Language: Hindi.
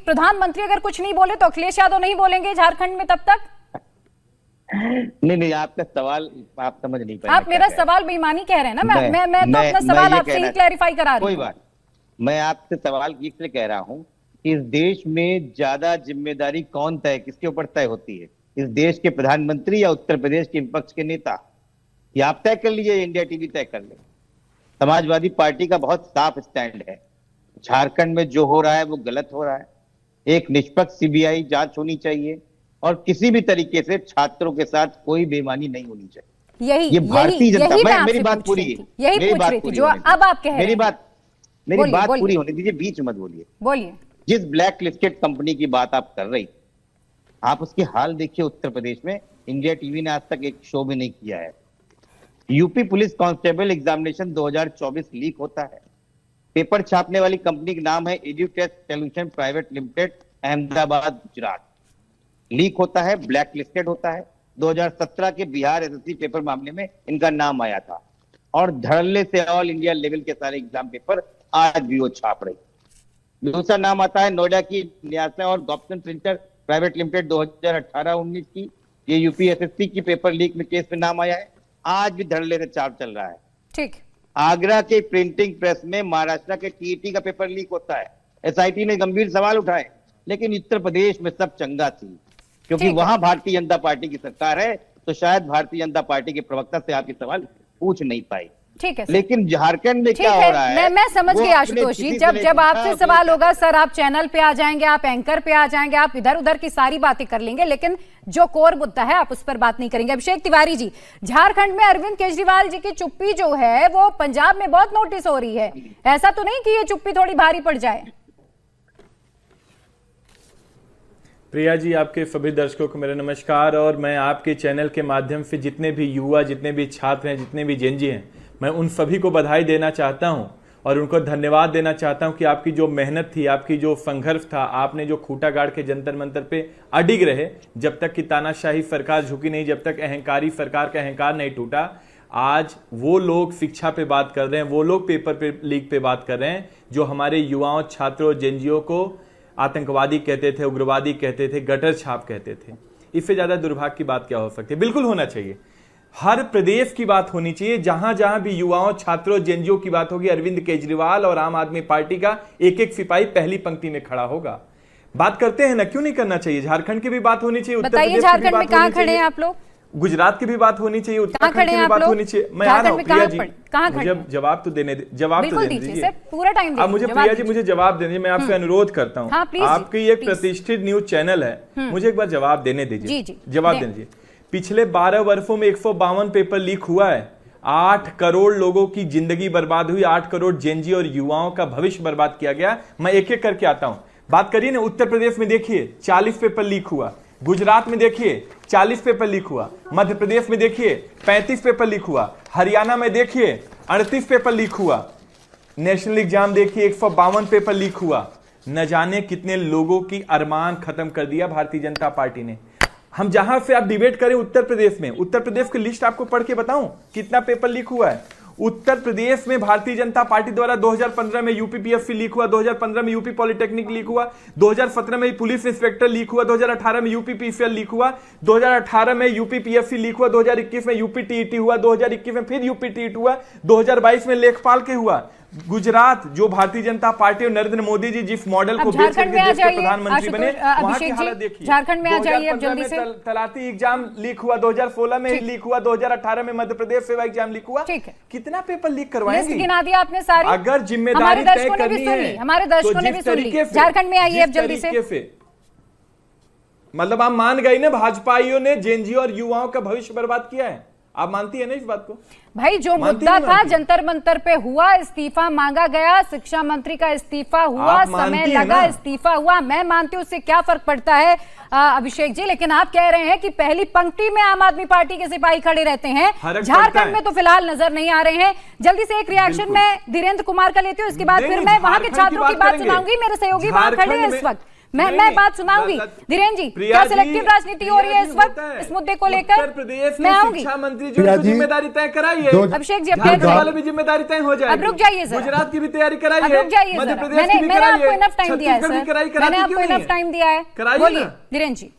प्रधानमंत्री अगर कुछ नहीं बोले तो अखिलेश यादव नहीं बोलेंगे झारखंड में तब तक? नहीं, आपका सवाल आप समझ नहीं पाए। आप मेरा सवाल बेईमानी कह रहे हैं ना। मैं तो अपना सवाल आपसे ही क्लैरिफाई करा रही हूं। कोई बात, मैं आपसे सवाल इसलिए कह रहा हूं कि इस देश में ज्यादा जिम्मेदारी कौन तय, किसके ऊपर तय होती है? इस देश के प्रधानमंत्री या उत्तर प्रदेश के विपक्ष के नेता? ये आप तय कर लीजिए, इंडिया टीवी तय कर ले। समाजवादी पार्टी का बहुत साफ स्टैंड है, झारखंड में जो हो रहा है वो गलत हो रहा है। एक निष्पक्ष सीबीआई जांच होनी चाहिए और किसी भी तरीके से छात्रों के साथ कोई बेईमानी नहीं होनी चाहिए। ये भारतीय जनता, मेरी बात पूरी है, मेरी बात पूरी जो अब आप कह रहे हैं। मेरी बात पूरी होने दीजिए, बीच मत बोलिए। जिस ब्लैक लिस्टेड कंपनी की बात आप कर रही, आप उसके हाल देखिए उत्तर प्रदेश में। इंडिया टीवी ने आज तक एक शो भी नहीं किया है। UP police constable examination 2024 leak होता है। पेपर छापने वाली कंपनी का नाम है Edutest solution private limited, Ahmedabad, Gujarat. Leak होता है, ब्लैक लिस्टेड होता है। 2017 के बिहार एसएससी पेपर मामले में इनका नाम आया था और धड़ल्ले से ऑल इंडिया लेवल के सारे एग्जाम पेपर आज भी वो छाप रही। दूसरा नाम आता है नोएडा की न्यासा और गॉब्सन प्रिंटर प्राइवेट लिमिटेड, 2018-19 की। ये यूपी एसएससी की पेपर लीक में केस में नाम आया है, आज भी धड़ल्ले से छाप चल रहा है। ठीक। आगरा के प्रिंटिंग प्रेस में महाराष्ट्र के टीईटी का पेपर लीक होता है। एसआईटी ने गंभीर सवाल उठाए, लेकिन उत्तर प्रदेश में सब चंगा थी क्योंकि वहां भारतीय जनता पार्टी की सरकार है, तो शायद भारतीय जनता पार्टी के प्रवक्ता से आपके सवाल पूछ नहीं पाई। ठीक है, लेकिन झारखंड में क्या हो रहा है मैं समझ गई आशुतोष जी। जब आपसे सवाल होगा सर, आप चैनल पे आ जाएंगे, आप एंकर पे आ जाएंगे, आप इधर उधर की सारी बातें कर लेंगे, लेकिन जो कोर मुद्दा है आप उस पर बात नहीं करेंगे। अभिषेक तिवारी जी, झारखंड में अरविंद केजरीवाल जी की चुप्पी जो है वो पंजाब में बहुत नोटिस हो रही है। ऐसा तो नहीं कि ये चुप्पी थोड़ी भारी पड़ जाए? प्रिया जी, आपके सभी दर्शकों को मेरा नमस्कार। और मैं आपके चैनल के माध्यम से जितने भी युवा, जितने भी छात्र हैं, जितने भी जेनजी हैं, मैं उन सभी को बधाई देना चाहता हूं और उनको धन्यवाद देना चाहता हूं कि आपकी जो मेहनत थी, आपकी जो संघर्ष था, आपने जो खूंटा गाड़ के जंतर मंतर पे अडिग रहे, जब तक कि तानाशाही सरकार झुकी नहीं, जब तक अहंकारी सरकार का अहंकार नहीं टूटा। आज वो लोग शिक्षा पे बात कर रहे हैं, वो लोग पेपर पे लीक पे बात कर रहे हैं जो हमारे युवाओं, छात्रों, जेनजीओ को आतंकवादी कहते थे, उग्रवादी कहते थे, गटर छाप कहते थे। इससे ज्यादा दुर्भाग्य की बात क्या हो सकती है? बिल्कुल होना चाहिए, हर प्रदेश की बात होनी चाहिए। जहां जहां भी युवाओं, छात्रों, जेनजीओ की बात होगी, अरविंद केजरीवाल और आम आदमी पार्टी का एक एक सिपाही पहली पंक्ति में खड़ा होगा। बात करते हैं ना, क्यों नहीं करना चाहिए? झारखंड की भी बात होनी चाहिए, उत्तर प्रदेश झारखंड में कहां खड़े हैं आप लोग? गुजरात की भी बात होनी चाहिए, उत्तराखंड की भी बात होनी चाहिए। मैं आ रहा हूं प्रिया जी, मुझे जवाब तो देने दीजिए, पूरा टाइम आप मुझे प्रिया जी मुझे जवाब देने, मैं आपसे अनुरोध करता हूं। आपकी एक प्रतिष्ठित न्यूज चैनल है, मुझे एक बार जवाब देने दीजिए, जवाब दीजिए। पिछले 12 वर्षों में 152 पेपर लीक हुआ है, 8 करोड़ लोगों की जिंदगी बर्बाद हुई, 8 करोड़ जेनजी और युवाओं का भविष्य बर्बाद किया गया। मैं एक एक करके आता हूं, बात करिए ना। उत्तर प्रदेश में देखिए 40 पेपर लीक हुआ, गुजरात में देखिए 40 पेपर लीक हुआ, मध्य प्रदेश में देखिए 35 पेपर लीक हुआ, हरियाणा में देखिए 38 पेपर लीक हुआ, नेशनल एग्जाम देखिए 152 पेपर लीक हुआ। न जाने कितने लोगों की अरमान खत्म कर दिया भारतीय जनता पार्टी ने। हम जहां से आप डिबेट करें उत्तर प्रदेश में, उत्तर प्रदेश की लिस्ट आपको पढ़ के बताऊं कितना पेपर लीक हुआ है। उत्तर प्रदेश में भारतीय जनता पार्टी द्वारा 2015 में यूपी पीएससी लीक हुआ, 2015 में यूपी पॉलिटेक्निक लीक हुआ, 2017 में पुलिस इंस्पेक्टर लीक हुआ, 2018 में यूपी पीसीएल लीक हुआ, 2018 में यूपी पीएससी लीक हुआ, 2021 में यूपी टीईटी हुआ, 2021 में फिर यूपी टीईटी हुआ, 2022 में लेखपाल के हुआ। गुजरात, जो भारतीय जनता पार्टी और नरेंद्र मोदी जी जिस मॉडल को बेच करके देश के प्रधानमंत्री बने, वहां की हालत देखिए। झारखंड में आ जाइए अब जल्दी से। तलाती एग्जाम लीक हुआ, 2016 में लीक हुआ, 2018 में मध्य प्रदेश सेवा एग्जाम लीक हुआ। कितना पेपर लीक करवाएंगे? गिना दिया आपने सारी। अगर जिम्मेदारी तय करनी है, हमारे दर्शकों ने भी सुन ली। झारखंड में आइए अब जल्दी से। मतलब आप मान गई ना, भाजपाइयों ने जेनजीओ और युवाओं का भविष्य बर्बाद किया है। आप मानती है ना इस बात को? भाई, जो मुद्दा था जंतर मंतर पे हुआ, इस्तीफा मांगा गया, शिक्षा मंत्री का इस्तीफा हुआ, समय लगा, इस्तीफा हुआ। मैं मानती हूँ उससे क्या फर्क पड़ता है अभिषेक जी, लेकिन आप कह रहे हैं कि पहली पंक्ति में आम आदमी पार्टी के सिपाही खड़े रहते हैं। झारखंड में तो फिलहाल नजर नहीं आ रहे हैं। जल्दी से एक रिएक्शन मैं धीरेन्द्र कुमार का लेती हूँ, इसके बाद फिर मैं वहां के छात्रों की बात सुनाऊंगी। मेरे सहयोगी वहां खड़े हैं इस वक्त, मैं बात सुनाऊंगी। धीरेन्द्र जी, क्या सिलेक्टिव राजनीति हो रही है इस वक्त इस मुद्दे को लेकर? उत्तर प्रदेश मैं के आऊंगी। शिक्षा मंत्री जो जिम्मेदारी तय कराइए, अभिषेक जी वाले भी जिम्मेदारी तय हो जाएगी। अब रुक जाइए सर, गुजरात की भी तैयारी कराइए, अब रुक जाइए मध्य सर, प्रदेश की भी मैंने आपको कराइए, इनफ टाइम दिया है सर, मैंने आपको इनफ टाइम दिया है। कराइए बोलिए ना। धीरेन्द्र जी।